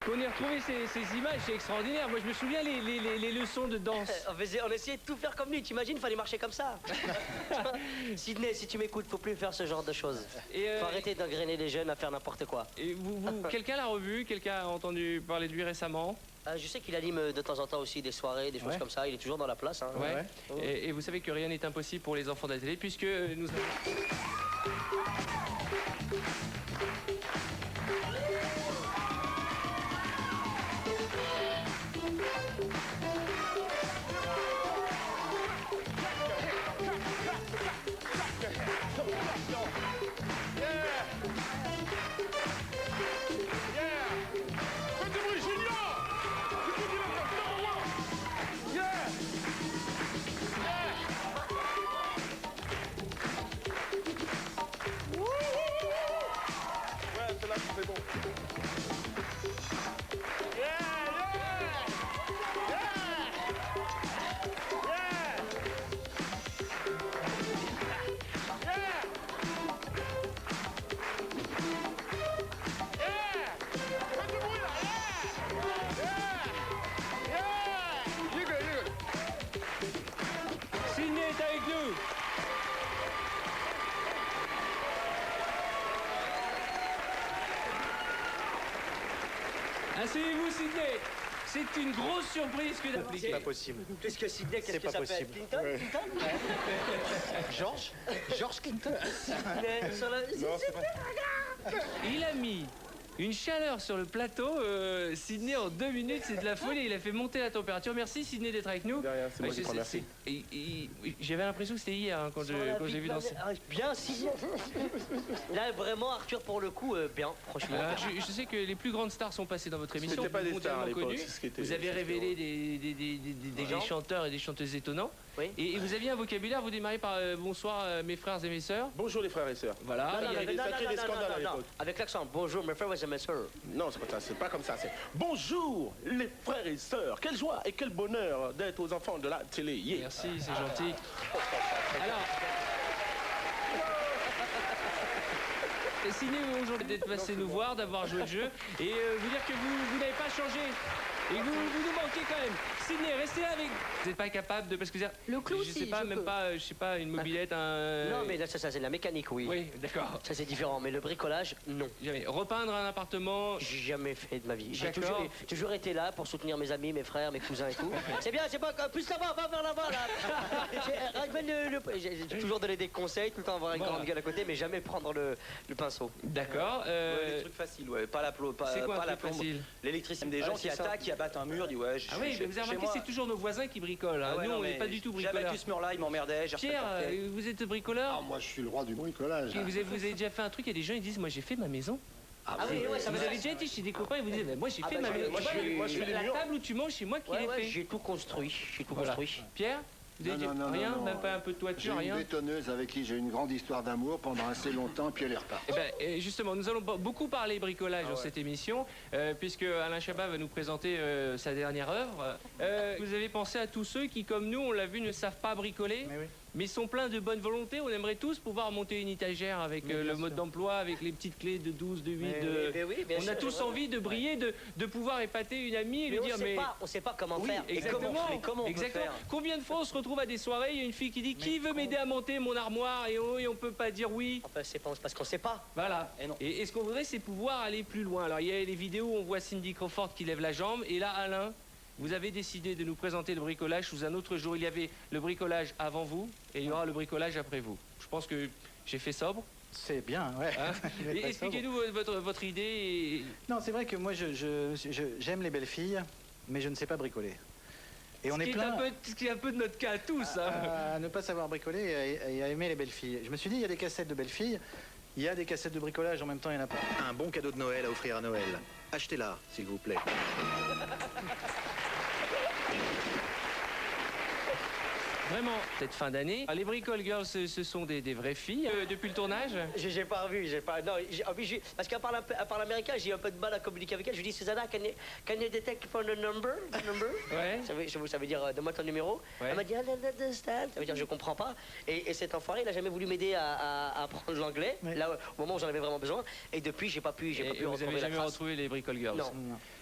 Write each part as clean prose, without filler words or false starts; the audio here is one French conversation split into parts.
Qu'on ait retrouvé ces images, c'est extraordinaire. Moi, je me souviens les leçons de danse. On essayait de tout faire comme lui, t'imagines, fallait marcher comme ça. Sidney, si tu m'écoutes, faut plus faire ce genre de choses. Faut arrêter d'engrainer les jeunes à faire n'importe quoi. Et quelqu'un l'a revu? Quelqu'un a entendu parler de lui récemment? Je sais qu'il anime de temps en temps aussi des soirées, des choses comme ça. Il est toujours dans la place. Hein. Ouais. Et vous savez que rien n'est impossible pour les enfants de la télé, puisque nous avons... Sidney est avec nous. Asseyez-vous, Sidney. C'est une grosse surprise que d'appliquer. C'est pas possible. Qu'est-ce que Sidney, qu'est-ce que ça fait? Clinton? George Clinton. Il a mis une chaleur sur le plateau. Sidney, en 2 minutes, c'est de la folie. Il a fait monter la température. Merci, Sidney, d'être avec nous. De rien, c'est moi qui te remercie. J'avais l'impression que c'était hier hein, quand j'ai vu danser. Bien, Sidney. Là, vraiment, Arthur, pour le coup, bien, franchement. Je sais que les plus grandes stars sont passées dans votre émission. C'était pas des stars à l'époque. Vous avez révélé des chanteurs et des chanteuses étonnants. Oui. Et vous aviez un vocabulaire, vous démarrez par bonsoir mes frères et mes sœurs. Bonjour les frères et sœurs. Voilà. Il y a des scandales à l'époque. Avec l'accent, bonjour mes frères et mes sœurs. Non, c'est pas comme ça, c'est bonjour les frères et sœurs. Quelle joie et quel bonheur d'être aux enfants de la télé. Yeah. Merci, c'est gentil. Alors, Sidney, aujourd'hui d'être passé nous voir, d'avoir joué le jeu et vous dire que vous n'avez pas changé et que vous nous manquez quand même. Sidney, restez là avec. Vous n'êtes pas capable de parce que le clou, je sais pas, même pas, je sais pas, une mobilette, un. Non, mais là, ça c'est de la mécanique, oui. Oui, d'accord. Ça c'est différent, mais le bricolage, non. Jamais. Repeindre un appartement. J'ai jamais fait de ma vie. J'ai D'accord. toujours été là pour soutenir mes amis, mes frères, mes cousins et tout. C'est bien, c'est pas plus là-bas, va vers là-bas là. J'ai toujours donné des conseils, tout le temps avoir une grande gueule à côté, mais jamais prendre le pinceau. D'accord. Des trucs faciles, ouais. Pas la plombe. C'est quoi la un truc facile? L'électricité. Des gens qui attaquent, qui abattent un mur, disent ouais. Ah oui, mais vous avez remarqué, c'est toujours nos voisins qui bricolent. Hein. Ah ouais, nous, non, on n'est pas du tout bricoleurs. J'ai abattu ce mur-là, il m'emmerdait. Pierre, vous êtes bricoleur? Ah, moi, je suis le roi du bricolage. Vous avez déjà fait un truc, il y a des gens, ils disent, moi j'ai fait ma maison. Ah oui, ouais, ça vous avez déjà été chez des copains et vous dites, moi j'ai fait ma maison. Moi, je fais les La murs. table où tu manges, c'est moi qui l'ai fait. J'ai tout construit. Pierre, vous avez Non, rien, non. même pas un peu de J'ai toiture, une rien. bétonneuse avec qui j'ai une grande histoire d'amour pendant assez longtemps, puis elle est repartie. Eh ben, justement, nous allons beaucoup parler bricolage dans cette émission, puisque Alain Chabat va nous présenter sa dernière œuvre. Vous avez pensé à tous ceux qui, comme nous, on l'a vu, ne savent pas bricoler, mais sont pleins de bonne volonté. On aimerait tous pouvoir monter une étagère avec le mode d'emploi, avec les petites clés de 12, de 8, on a tous envie de briller, de pouvoir épater une amie et lui dire, mais... On sait pas comment faire. Exactement. Comment on peut faire. Combien de fois on se retrouve à des soirées, il y a une fille qui dit qui veut m'aider à monter mon armoire et on peut pas dire oui. Enfin, c'est parce qu'on sait pas. Voilà. Et ce qu'on voudrait, c'est pouvoir aller plus loin. Alors il y a les vidéos où on voit Cindy Crawford qui lève la jambe et là Alain, vous avez décidé de nous présenter le bricolage sous un autre jour. Il y avait le bricolage avant vous et il y aura le bricolage après vous. Je pense que j'ai fait sobre. C'est bien, ouais. Hein expliquez-nous votre idée. Non, c'est vrai que moi, j'aime les belles filles, mais je ne sais pas bricoler. Et on est plein Ce qui est un peu de notre cas à tous. à ne pas savoir bricoler et à aimer les belles filles. Je me suis dit, il y a des cassettes de belles filles, il y a des cassettes de bricolage, en même temps, il n'y en a pas. Un bon cadeau de Noël à offrir à Noël. Achetez-la, s'il vous plaît. vraiment cette fin d'année. Les Bricole Girls, ce sont des vraies filles depuis le tournage. J'ai pas revu, j'ai pas. Non, parce qu'à part l'américain, j'ai un peu de mal à communiquer avec elle. Je lui dis, Susanna, can you detect for the number? Ouais. Ça veut dire, donne-moi ton numéro. Ouais. Elle m'a dit, I don't understand. Ça veut dire, je comprends pas. Et cet enfoiré, il a jamais voulu m'aider à apprendre l'anglais, là, au moment où j'en avais vraiment besoin. Et depuis, j'ai pas pu Vous retrouver n'avez la jamais trace. retrouvé les Bricole Girls. Non.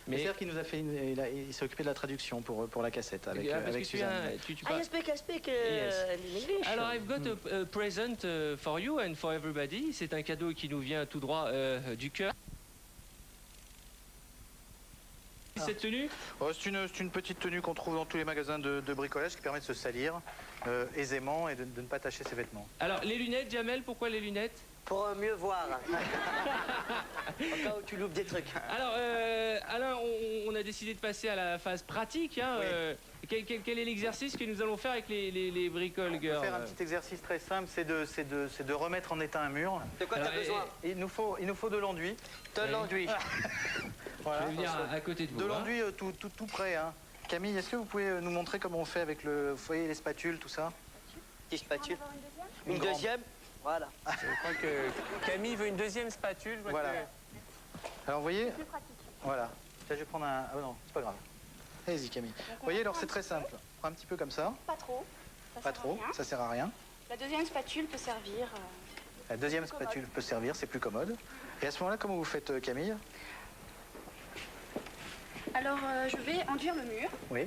Mais c'est-à-dire qu'il nous a fait, il s'est occupé de la traduction pour la cassette avec, Parce avec que Suzanne. tu I speak Yes. English. Alors, I've got a present for you and for everybody. C'est un cadeau qui nous vient tout droit du cœur. Cette tenue, Oh, c'est une petite tenue qu'on trouve dans tous les magasins de bricolage qui permet de se salir aisément et de ne pas tacher ses vêtements. alors les lunettes, Jamel, pourquoi les lunettes? Pour mieux voir. Au cas où tu loupes des trucs. Alors, Alain, on a décidé de passer à la phase pratique. Hein, quel est l'exercice que nous allons faire avec les Bricole On va Girls? faire un petit exercice très simple, c'est de remettre en état un mur. De quoi t'as Alors, besoin? Il nous faut de l'enduit. De l'enduit. Voilà. Je vais venir à côté de vous. De hein. l'enduit tout prêt. Hein. Camille, est-ce que vous pouvez nous montrer comment on fait avec vous voyez, les spatules, tout ça? Petite spatule. Une deuxième? Voilà. Je crois que Camille veut une deuxième spatule. Je vois Voilà. que- Alors vous voyez, voilà. Là, je vais prendre un... Ah non, c'est pas grave. Allez-y Camille. Vous voyez, alors c'est très simple. On prend un petit peu comme ça. Pas trop. Ça Pas sert à trop, rien. ça sert à rien. La deuxième spatule peut servir. La deuxième spatule peut servir, c'est plus commode. Et à ce moment-là, comment vous faites Camille? Alors, je vais enduire le mur. Oui.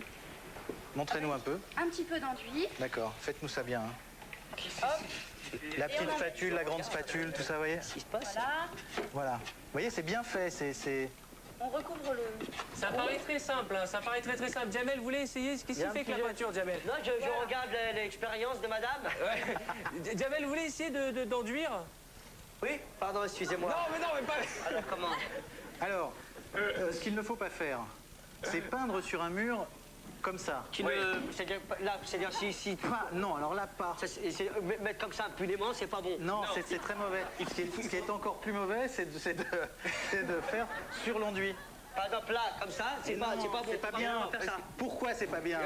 Montrez-nous un peu. Un petit peu d'enduit. D'accord, faites-nous ça bien. Hein. La petite spatule, la grande spatule, tout ça, vous voyez? Qu'est-ce qui se passe? Voilà. Voilà. Vous voyez, c'est bien fait, c'est... On recouvre le. Ça paraît très simple, hein, ça paraît très simple. Jamel, vous voulez essayer? Qu'est-ce Il y a qu'il fait un avec la petit peinture, Jamel? Non, je regarde l'expérience de madame. Ouais. Jamel, vous voulez essayer d'enduire? Oui, pardon, excusez-moi. Non, mais pas... Alors, comment? Alors, ce qu'il ne faut pas faire, c'est peindre sur un mur comme ça. C'est-à-dire si Pas, non, alors là, pas. mettre comme ça impunément, c'est pas bon. Non, c'est très mauvais. Ce qui est encore plus mauvais, c'est de faire sur l'enduit. Par exemple là, comme ça, c'est pas bon. C'est pas bien. On va faire ça. Pourquoi c'est pas bien?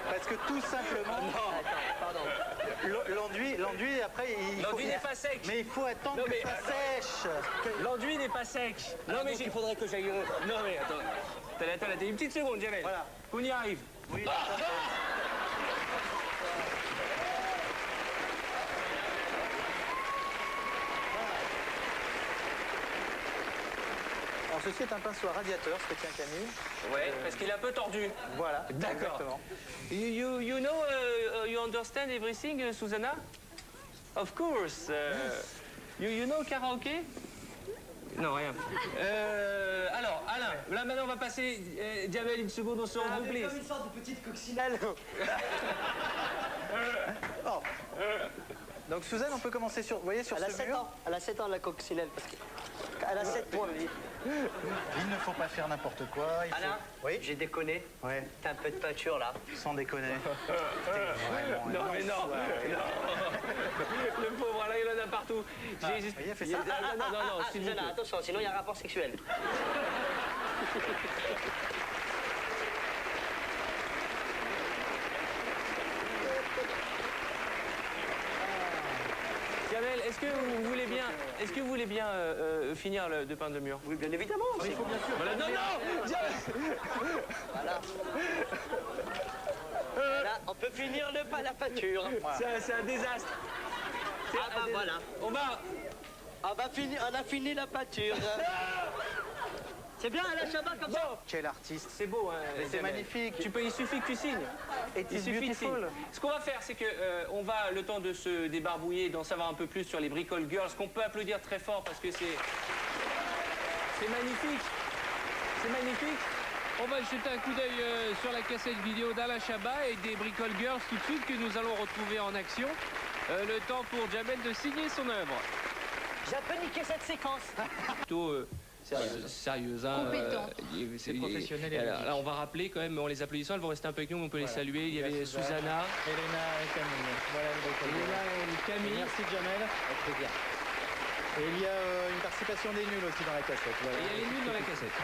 Parce que tout simplement, Attends, pardon. l'enduit après, L'enduit n'est pas sec. Mais il faut attendre Non, que mais- ça sèche. L'enduit n'est pas sec. Non, mais il faudrait que j'aille... Non, mais attends. Attends, une petite seconde, Jamel. Voilà. On y arrive. Oui. Alors ceci est un pinceau à radiateur, ce que tient Camille. Ouais, parce qu'il est un peu tordu. Voilà. D'accord. Exactement. You know, you understand everything, Susanna? Of course. You know karaoké? Non, rien. Alors, Alain, là maintenant on va passer. Jamel, une seconde, on se regroupe, please. Comme une sorte de petite coccinelle. Oh. Donc Suzanne, on peut commencer sur, vous voyez, sur Elle a ce 7 mur. ans. Elle a 7 ans, la coccinelle. Parce qu'elle a 7 points. Il ne faut pas faire n'importe quoi. Il faut... Alain, Oui. j'ai déconné. Ouais. T'as un peu de peinture là. Sans déconner. Non, mais non. Le pauvre Alain, il en a partout. voyez, elle fait ça. Non, s'il vous Susanna, plaît. attention, sinon il y a un rapport sexuel. Jamel, est-ce que vous voulez bien finir de peindre le mur? Oui, bien évidemment. Il faut bien sûr. Voilà, non, Jamel. Voilà. Voilà, on peut finir la peinture. C'est un désastre. Ah bah voilà. On va... On a fini la peinture. C'est bien, Alain Chabat, comme ça. Quel artiste. C'est beau, hein, C'est Jamel. magnifique. Il suffit que tu signes. It Il is suffit que tu signes. beautiful. Ce qu'on va faire, c'est que on va, le temps de se débarbouiller, d'en savoir un peu plus sur les Bricole Girls, qu'on peut applaudir très fort parce que c'est magnifique. C'est magnifique. On va jeter un coup d'œil sur la cassette vidéo d'Alain Chabat et des Bricole Girls tout de suite que nous allons retrouver en action. Le temps pour Jamel de signer son œuvre. J'ai un peu niqué cette séquence. Plutôt sérieuse. Hein, Compétente. C'est professionnel et alors, logique. là, on va rappeler quand même en les applaudissant, elles vont rester un peu avec nous, mais on peut les saluer. Il y avait Suzanne, Susanna, Elena et Camille. Voilà le Bricole Girls. Elena et Camille. Merci Jamel. Très bien. Et il y a une participation des nuls aussi dans la cassette. Voilà. Et il y a les nuls dans la cassette.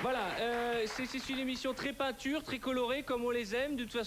Voilà, c'est une émission très peinture, très colorée, comme on les aime. De toute façon,